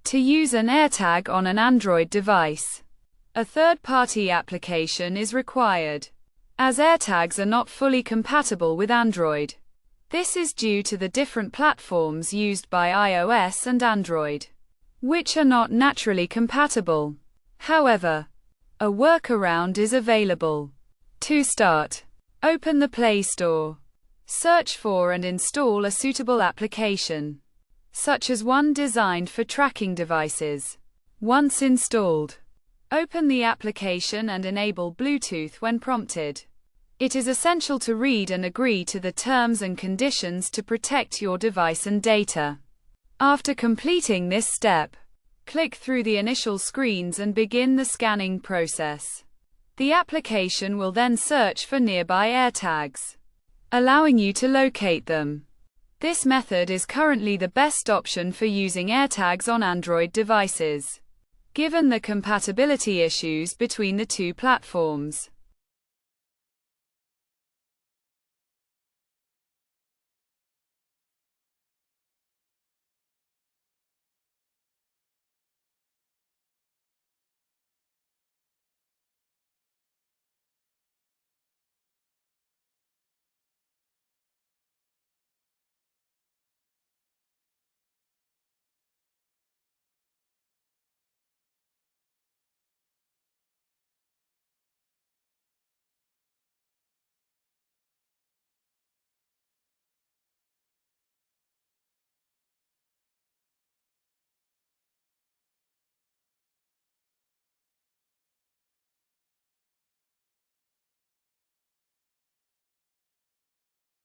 To use an AirTag on an Android device, a third-party application is required, as AirTags are not fully compatible with Android. This is due to the different platforms used by iOS and Android, which are not naturally compatible. However, a workaround is available. To start, open the Play Store. Search for and install a suitable application, such as one designed for tracking devices. Once installed, open the application and enable Bluetooth when prompted. It is essential to read and agree to the terms and conditions to protect your device and data. After completing this step, click through the initial screens and begin the scanning process. The application will then search for nearby AirTags, allowing you to locate them. This method is currently the best option for using AirTags on Android devices, given the compatibility issues between the two platforms.